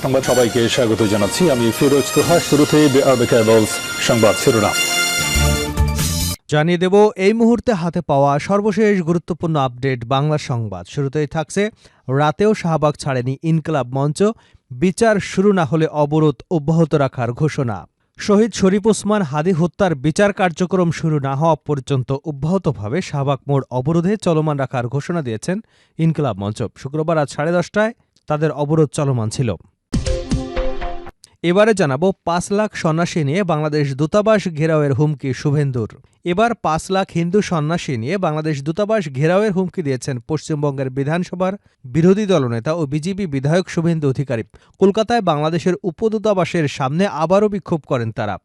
সংবাদ সবাইকে স্বাগত জানাচ্ছি। আমি ফিরোজ তোহা। শুরুতেই সংবাদ শিরোনাম জানিয়ে দেব এই মুহূর্তে হাতে পাওয়া সর্বশেষ গুরুত্বপূর্ণ আপডেট বাংলা সংবাদ। শুরুতেই থাকছে, রাতেও শাহবাগ ছাড়েনি ইনকিলাব মঞ্চ, বিচার শুরু না হলে অবরোধ অব্যাহত রাখার ঘোষণা। শহীদ শরীফ ওসমান হাদী হত্যার বিচার কার্যক্রম শুরু না হওয়া পর্যন্ত অব্যাহতভাবে শাহবাগ মোড় অবরোধে চলমান রাখার ঘোষণা দিয়েছেন ইনকিলাব মঞ্চ। শুক্রবার রাত 10:30টায় তাদের অবরোধ চলমান ছিল। এবারে জানাবো 5 লাখ সন্ন্যাসী নিয়ে বাংলাদেশ দূতাবাস ঘেরাওয়ের হুমকি শুভেন্দুর। এবার 5 লাখ হিন্দু সন্ন্যাসী নিয়ে বাংলাদেশ দূতাবাস ঘেরাওয়ের হুমকি দিয়েছেন পশ্চিমবঙ্গের বিধানসভার বিরোধী দলনেতা ও বিজেপি বিধায়ক শুভেন্দু অধিকারী। কলকাতায় বাংলাদেশের উপদূতাবাসের সামনে আবারও বিক্ষোভ করেন তারা।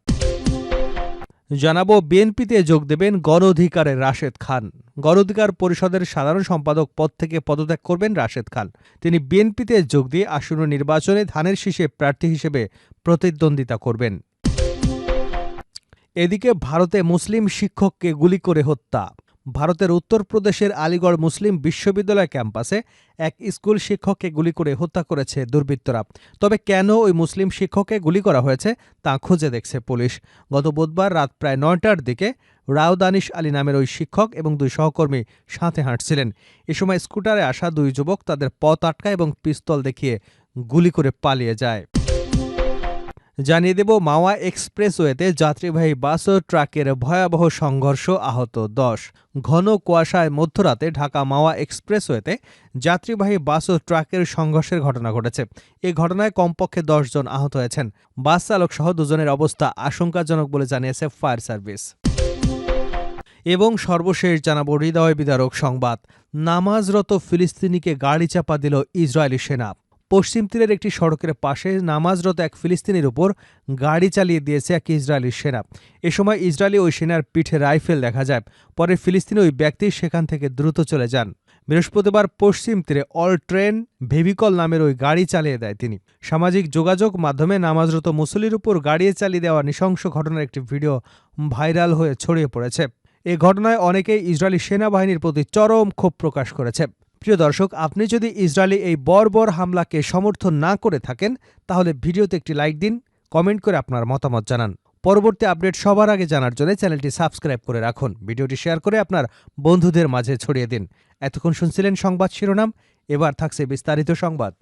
জানাবো, বিএনপিতে যোগ দেবেন গণ অধিকারের রাশেদ খান। গণ অধিকার পরিষদের সাধারণ সম্পাদক পদ থেকে পদত্যাগ করবেন রাশেদ খান। তিনি বিএনপিতে যোগ দিয়ে আসন্ন নির্বাচনে ধানের শীষে প্রার্থী হিসেবে প্রতিদ্বন্দ্বিতা করবেন। এদিকে ভারতে মুসলিম শিক্ষককে গুলি করে হত্যা। ভারতের উত্তরপ্রদেশের আলিগড় মুসলিম বিশ্ববিদ্যালয় ক্যাম্পাসে এক স্কুল শিক্ষককে গুলি করে হত্যা করেছে দুর্বৃত্তরা। তবে কেন ওই মুসলিম শিক্ষককে গুলি করা হয়েছে তা খুঁজে দেখছে পুলিশ। গত বুধবার রাত প্রায় 9টার দিকে রাও দানিশ আলী নামের ওই শিক্ষক এবং 2 সহকর্মী সাথে হাঁটছিলেন। এ সময় স্কুটারে আসা 2 যুবক তাদের পথ আটকায় এবং পিস্তল দেখিয়ে গুলি করে পালিয়ে যায়। জানিয়ে দেব, মাওয়া এক্সপ্রেসওয়েতে যাত্রীবাহী বাস ও ট্রাকের ভয়াবহ সংঘর্ষ, আহত 10। ঘন কুয়াশায় মধ্যরাতে ঢাকা মাওয়া এক্সপ্রেসওয়েতে যাত্রীবাহী বাস ও ট্রাকের সংঘর্ষের ঘটনা ঘটেছে। এই ঘটনায় কমপক্ষে 10 জন আহত হয়েছেন। বাস চালক সহ 2 জনের অবস্থা আশঙ্কাজনক বলে জানিয়েছে ফায়ার সার্ভিস। এবং সর্বশেষ জানাবো হৃদয় বিদারক সংবাদ। নামাজরত ফিলিস্তিনিকে গাড়ি চাপা দিল ইসরায়েলি সেনা। পশ্চিম তীরের একটি সড়কের পাশে নামাজরত এক ফিলিস্তিনির উপর গাড়ি চালিয়ে দিয়েছে এক ইসরায়েলি সেনা। এ সময় ইসরায়েলি ওই সেনার পিঠে রাইফেল দেখা যায়। পরে ফিলিস্তিনি ওই ব্যক্তি সেখান থেকে দ্রুত চলে যান। বৃহস্পতিবার পশ্চিম তীরে অল ট্রেন ভেভিকল নামের ওই গাড়ি চালিয়ে দেয় তিনি। সামাজিক যোগাযোগ মাধ্যমে নামাজরত মুসল্লির উপর গাড়ি চালিয়ে দেওয়া নৃশংস ঘটনার একটি ভিডিও ভাইরাল হয়ে ছড়িয়ে পড়েছে। এ ঘটনায় অনেকেই ইসরায়েলি সেনাবাহিনীর প্রতি চরম ক্ষোভ প্রকাশ করেছে। প্রিয় দর্শক, আপনি যদি ইসরায়েলি এই বর্বর হামলাকে সমর্থন না করে থাকেন তাহলে ভিডিওতে একটি লাইক দিন, কমেন্ট করে আপনার মতামত জানান। পরবর্তী আপডেট সবার আগে জানার জন্য চ্যানেলটি সাবস্ক্রাইব করে রাখুন। ভিডিওটি শেয়ার করে আপনার বন্ধুদের মাঝে ছড়িয়ে দিন। এতক্ষণ শুনছিলেন সংবাদ শিরোনাম, এবার থাকছে বিস্তারিত সংবাদ।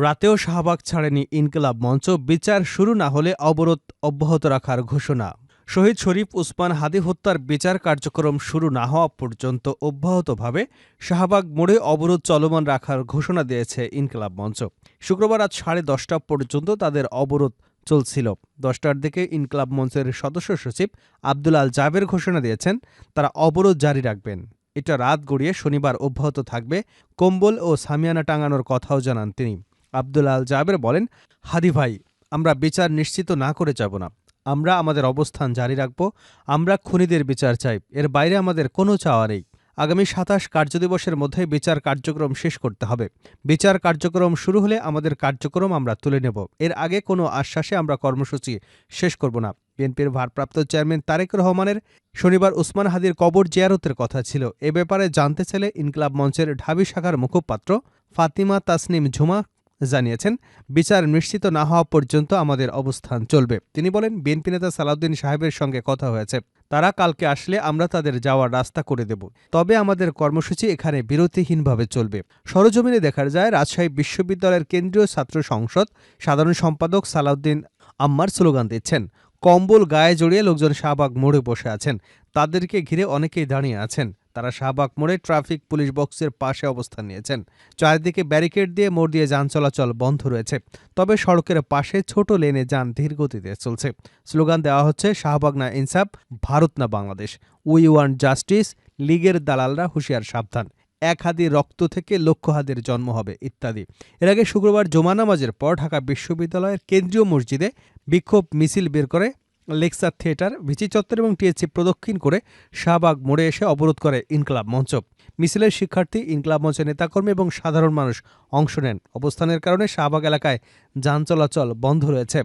রাতেও শাহবাগ ছাড়েনি ইনকিলাব মঞ্চ, বিচার শুরু না হলে অবরোধ অব্যাহত রাখার ঘোষণা। শহীদ শরীফ ওসমান হাদী হত্যার বিচার কার্যক্রম শুরু না হওয়া পর্যন্ত অব্যাহতভাবে শাহবাগ মোড়ে অবরোধ চলমান রাখার ঘোষণা দিয়েছে ইনকিলাব মঞ্চ। শুক্রবার রাত 10:30 পর্যন্ত তাদের অবরোধ চলছিল। 10টার দিকে ইনকিলাব মঞ্চের সদস্য সচিব আব্দুল আল জাবের ঘোষণা দিয়েছেন তারা অবরোধ জারি রাখবেন। এটা রাত গড়িয়ে শনিবার অব্যাহত থাকবে। কম্বল ও সামিয়ানা টাঙানোর কথাও জানান তিনি। আব্দুল আল জাবের বলেন, হাদী ভাই, আমরা বিচার নিশ্চিত না করে যাব না। আমরা আমাদের অবস্থান জারি রাখব। আমরা খুনিদের বিচার চাই, এর বাইরে আমাদের কোনো চাওয়া নেই। আগামী 27 কার্যদিবসের মধ্যে বিচার কার্যক্রম শেষ করতে হবে। বিচার কার্যক্রম শুরু হলে আমাদের কার্যক্রম আমরা তুলে নেব। এর আগে কোনো আশ্বাসে আমরা কর্মসূচি শেষ করব না। বিএনপির ভারপ্রাপ্ত চেয়ারম্যান তারেক রহমানের শনিবার ওসমান হাদীর কবর জিয়ারতের কথা ছিল। এ ব্যাপারে জানতে চাইলে ইনকিলাব মঞ্চের ঢাবি শাখার মুখপাত্র ফাতিমা তাসনিম ঝুমা জানিয়েছেন, বিচার নিশ্চিত না হওয়া পর্যন্ত আমাদের অবস্থান চলবে। তিনি বলেন, বিএনপি নেতা সালাউদ্দিন সাহেবের সঙ্গে কথা হয়েছে, তারা কালকে আসলে আমরা তাদের যাওয়ার রাস্তা করে দেব। তবে আমাদের কর্মসূচি এখানে বিরতিহীনভাবে চলবে। সরজমিনে দেখা যায় রাজশাহী বিশ্ববিদ্যালয়ের কেন্দ্রীয় ছাত্র সংসদ সাধারণ সম্পাদক সালাউদ্দিন আম্মার স্লোগান দিচ্ছেন। কম্বল গায়ে জড়িয়ে লোকজন শাহবাগ মোড়ে বসে আছেন। তাদেরকে ঘিরে অনেকেই দাঁড়িয়ে আছেন। তারা শাহবাগ মোড়ে ট্রাফিক পুলিশ বক্সের পাশে অবস্থান নিয়েছেন। চারদিকে ব্যারিকেড দিয়ে মোড় দিয়ে যান চলাচল বন্ধ রয়েছে। তবে সড়কের পাশে ছোট লেনে যান ধীর গতিতে চলছে। স্লোগান দেওয়া হচ্ছে, শাহবাগ না ইনসাফ, ভারত না বাংলাদেশ, উই ওয়ান্ট জাস্টিস, লীগের দালালরা হুঁশিয়ার সাবধান, 1 হাদির রক্ত থেকে লক্ষ হাদির জন্ম হবে, ইত্যাদি। এর আগে শুক্রবার জুমা নামাজের পর ঢাকা বিশ্ববিদ্যালয়ের কেন্দ্রীয় মসজিদে বিক্ষোভ মিছিল বের করে লেকচার থিয়েটার, ভিচি চত্বর এবং টিএসসি প্রদক্ষিণ করে শাহবাগ মোড়ে এসে অবরোধ করে ইনকিলাব মঞ্চ। মিছিলের শিক্ষার্থী, ইনকিলাব মঞ্চের নেতাকর্মী এবং সাধারণ মানুষ অংশ নেন। অবস্থানের কারণে শাহবাগ এলাকায় যান চলাচল বন্ধ রয়েছে।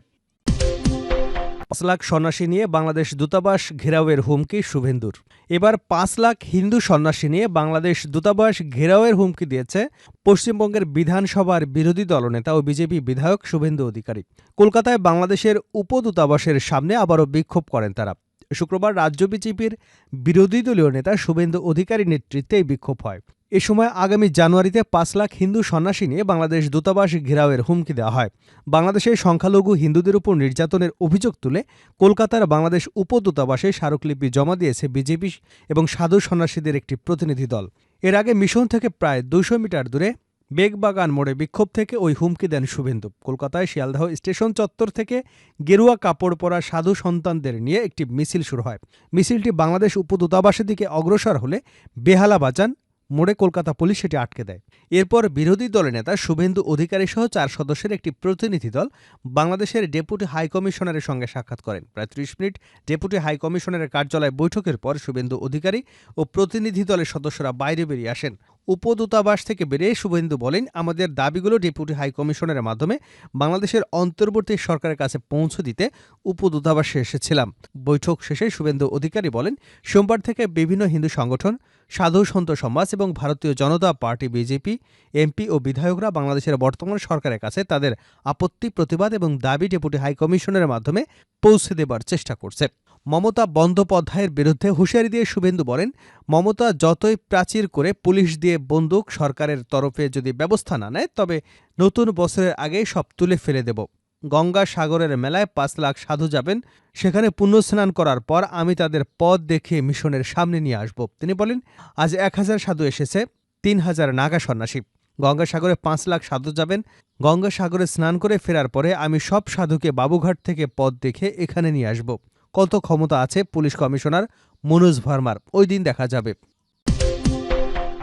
5 লাখ সন্ন্যাসী নিয়ে বাংলাদেশ দূতাবাস ঘেরাওয়ের হুমকি শুভেন্দুর। এবার 5 লাখ হিন্দু সন্ন্যাসী নিয়ে বাংলাদেশ দূতাবাস ঘেরাওয়ের হুমকি দিয়েছে পশ্চিমবঙ্গের বিধানসভার বিরোধী দলনেতা ও বিজেপি বিধায়ক শুভেন্দু অধিকারী। কলকাতায় বাংলাদেশের উপদূতাবাসের সামনে আবারও বিক্ষোভ করেন তারা। শুক্রবার রাজ্য বিজেপির বিরোধী দলীয় নেতা শুভেন্দু অধিকারীর নেতৃত্বে এই বিক্ষোভ হয়। এ সময় আগামী জানুয়ারিতে 5 লাখ হিন্দু সন্ন্যাসী নিয়ে বাংলাদেশ দূতাবাস ঘেরাওয়ের হুমকি দেওয়া হয়। বাংলাদেশের সংখ্যালঘু হিন্দুদের উপর নির্যাতনের অভিযোগ তুলে কলকাতার বাংলাদেশ উপদূতাবাসে স্মারকলিপি জমা দিয়েছে বিজেপি এবং সাধু সন্ন্যাসীদের একটি প্রতিনিধি দল। এর আগে মিশন থেকে প্রায় 200 মিটার দূরে বেগবাগান মোড়ে বিক্ষোভ থেকে ওই হুমকি দেন শুভেন্দু। কলকাতায় শিয়ালদহ স্টেশন চত্বর থেকে গেরুয়া কাপড় পরা সাধু সন্তানদের নিয়ে একটি মিছিল শুরু হয়। মিছিলটি বাংলাদেশ উপদূতাবাসের দিকে অগ্রসর হলে বেহালা বাজান মোড়ে কলকাতা পুলিশ সেটি আটকে দেয়। এরপর বিরোধী দলের নেতা শুভেন্দু অধিকারী সহ 4 সদস্যের একটি প্রতিনিধি দল বাংলাদেশের ডেপুটি হাইকমিশনারের সঙ্গে সাক্ষাৎ করেন। প্রায় 30 মিনিট ডেপুটি হাইকমিশনারের কার্যালয়ে বৈঠকের পর শুভেন্দু অধিকারী ও প্রতিনিধি দলের সদস্যরা বাইরে বেরিয়ে আসেন। উপদূতাবাস থেকে বেরিয়ে শুভেন্দু বলেন, আমাদের দাবিগুলো ডেপুটি হাইকমিশনারের মাধ্যমে বাংলাদেশের অন্তর্বর্তী সরকারের কাছে পৌঁছে দিতে উপদূতাবাসে এসেছিলাম। বৈঠক শেষে শুভেন্দু অধিকারী বলেন, সোমবার থেকে বিভিন্ন হিন্দু সংগঠন, সাধু সন্ত সমাজ এবং ভারতীয় জনতা পার্টি বিজেপি এমপি ও বিধায়করা বাংলাদেশের বর্তমান সরকারের কাছে তাদের আপত্তি, প্রতিবাদ এবং দাবি ডেপুটি হাইকমিশনারের মাধ্যমে পৌঁছে দেবার চেষ্টা করছে। মমতা বন্দ্যোপাধ্যায়ের বিরুদ্ধে হুঁশিয়ারি দিয়ে শুভেন্দু বলেন, মমতা যতই প্রাচীর করে পুলিশ দিয়ে বন্দুক সরকারের তরফে যদি ব্যবস্থা না নেয় তবে নতুন বছরের আগেই সব তুলে ফেলে দেব। গঙ্গা সাগরের মেলায় 5 লাখ সাধু যাবেন, সেখানে পুণ্যস্নান করার পর আমি তাদের পথ দেখিয়ে মিশনের সামনে নিয়ে আসব। তিনি বলেন, আজ 1000 সাধু এসেছে, 3000 নাগা সন্ন্যাসী। গঙ্গাসাগরে 5 লাখ সাধু যাবেন। গঙ্গাসাগরে স্নান করে ফেরার পরে আমি সব সাধুকে বাবুঘাট থেকে পথ দেখে এখানে নিয়ে আসব। কত ক্ষমতা আছে পুলিশ কমিশনার মনোজ ভার্মার, ওই দিন দেখা যাবে।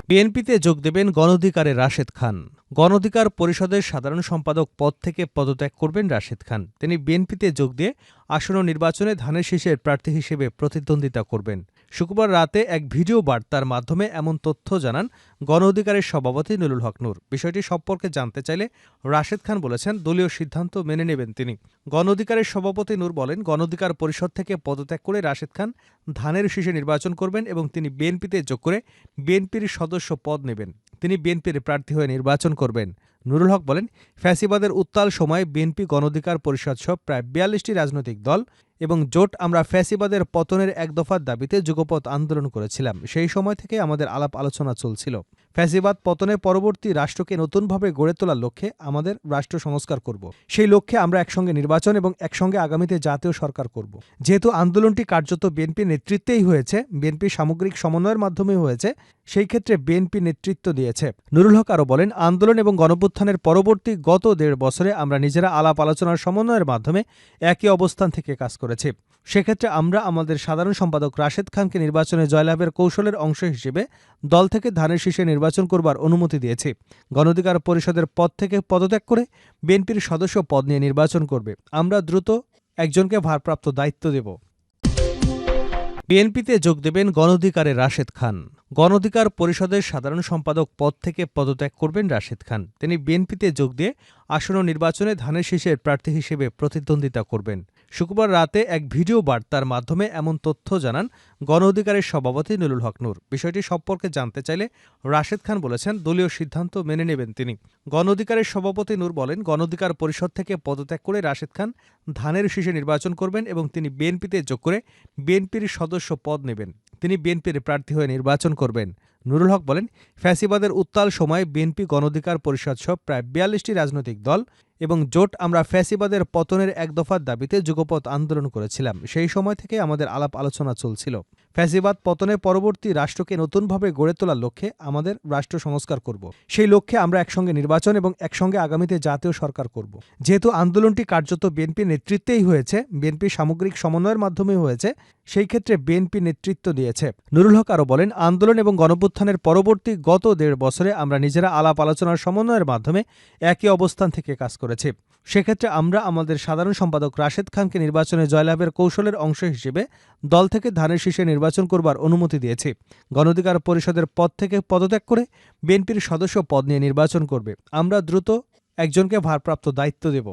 বিএনপিতে যোগ দেবেন গণঅধিকারের রাশেদ খান। গণঅধিকার পরিষদের সাধারণ সম্পাদক পদ থেকে পদত্যাগ করবেন রাশেদ খান। তিনি বিএনপিতে যোগ দিয়ে আসন্ন নির্বাচনে ধানের শীষের প্রার্থী হিসেবে প্রতিদ্বন্দ্বিতা করবেন। শুক্রবার রাতে এক ভিডিও বার্তার মাধ্যমে এমন তথ্য জানান গণঅধিকারের সভাপতি নুরুল হক নূর। বিষয়টি সম্পর্কে জানতে চাইলে রাশেদ খান বলেছেন, দলীয় সিদ্ধান্ত মেনে নেবেন তিনি। গণঅধিকারের সভাপতি নূর বলেন, গণঅধিকার পরিষদ থেকে পদত্যাগ করে রাশেদ খান ধানের শীষে নির্বাচন করবেন এবং তিনি বিএনপিতে যোগ করে বিএনপির সদস্য পদ নেবেন। তিনি বিএনপির প্রার্থী হয়ে নির্বাচন করবেন। নুরুল হক বলেন, ফ্যাসিবাদের উত্তাল সময়ে বিএনপি, গণঅধিকার পরিষদ সহ প্রায় 42টি রাজনৈতিক দল এবং জোট আমরা ফ্যাসিবাদের পতনের এক দফার দাবিতে যুগপৎ আন্দোলন করেছিলাম। সেই সময় থেকে আমাদের আলাপ আলোচনা চলছিল। ফ্যাসিবাদ পতনের পরবর্তী রাষ্ট্রকে নতুনভাবে গড়ে তোলার লক্ষ্যে আমাদের রাষ্ট্র সংস্কার করব। সেই লক্ষ্যে আমরা একসঙ্গে নির্বাচন এবং একসঙ্গে আগামীতে জাতীয় সরকার করব। যেহেতু আন্দোলনটি কার্যত বিএনপি নেতৃত্বেই হয়েছে, বিএনপি সামগ্রিক সমন্বয়ের মাধ্যমে হয়েছে, সেই ক্ষেত্রে বিএনপি নেতৃত্ব দিয়েছে। নুরুল হক আরও বলেন, আন্দোলন এবং গণঅভ্যুত্থানের পরবর্তী গত 1.5 বছরে আমরা নিজেরা আলাপ আলোচনার সমন্বয়ের মাধ্যমে একই অবস্থান থেকে কাজ করেছি। সেক্ষেত্রে আমরা আমাদের সাধারণ সম্পাদক রাশেদ খানকে নির্বাচনে জয়লাভের কৌশলের অংশ হিসেবে দল থেকে ধানের শীষে নির্বাচন করবার অনুমতি দিয়েছি। গণঅধিকার পরিষদের পদ থেকে পদত্যাগ করে বিএনপির সদস্য পদ নিয়ে নির্বাচন করবে। আমরা দ্রুত একজনকে ভারপ্রাপ্ত দায়িত্ব দেব। বিএনপিতে যোগ দেবেন গণঅধিকারের রাশেদ খান। গণঅধিকার পরিষদের সাধারণ সম্পাদক পদ থেকে পদত্যাগ করবেন রাশেদ খান। তিনি বিএনপিতে যোগ দিয়ে আসন্ন নির্বাচনে ধানের শীষের প্রার্থী হিসেবে প্রতিদ্বন্দ্বিতা করবেন। শুক্রবার রাতে এক ভিডিও বার্তার মাধ্যমে এমন তথ্য জানান গণঅধিকারের সভাপতি নুরুল হক নূর। বিষয়টি সম্পর্কে জানতে চাইলে রাশেদ খান বলেছেন, দলীয় সিদ্ধান্ত মেনে নেবেন তিনি। গণঅধিকারের সভাপতি নূর বলেন, গণঅধিকার পরিষদ থেকে পদত্যাগ করে রাশেদ খান ধানের শীষে নির্বাচন করবেন এবং তিনি বিএনপিতে যোগ করে বিএনপির সদস্য পদ নেবেন। তিনি বিএনপির প্রার্থী হয়ে নির্বাচন করবেন। নুরুল হক বলেন, ফ্যাসিবাদের উত্তাল সময়ে বিএনপি, গণঅধিকার পরিষদ সহ প্রায় 42টি রাজনৈতিক দল এবং জোট আমরা ফ্যাসিবাদের পতনের এক দফার দাবিতে যুগপৎ আন্দোলন করেছিলাম। সেই সময় থেকে আমাদের আলাপ আলোচনা চলছিল। ফ্যাসিবাদ পতনের পরবর্তী রাষ্ট্রকে নতুনভাবে গড়ে তোলার লক্ষ্যে আমাদের রাষ্ট্র সংস্কার করব। সেই লক্ষ্যে আমরা একসঙ্গে নির্বাচন এবং একসঙ্গে আগামীতে জাতীয় সরকার করব। যেহেতু আন্দোলনটি কার্যত বিএনপি নেতৃত্বেই হয়েছে, বিএনপি সামগ্রিক সমন্বয়ের মাধ্যমে হয়েছে, সেই ক্ষেত্রে বিএনপি নেতৃত্ব দিয়েছে। নুরুল হক আরও বলেন, আন্দোলন এবং গণঅভ্যুত্থানের পরবর্তী গত 1.5 বছরে আমরা নিজেরা আলাপ আলোচনার সমন্বয়ের মাধ্যমে একই অবস্থান থেকে কাজ করেছি। সেক্ষেত্রে আমরা আমাদের সাধারণ সম্পাদক রাশেদ খানকে নির্বাচনে জয়লাভের কৌশলের অংশ হিসেবে দল থেকে ধানের শীষে নির্বাচন করবার অনুমতি দিয়েছি। গণঅধিকার পরিষদের পদ থেকে পদত্যাগ করে বিএনপির সদস্য পদ নিয়ে নির্বাচন করবে। আমরা দ্রুত একজনকে ভারপ্রাপ্ত দায়িত্ব দেব।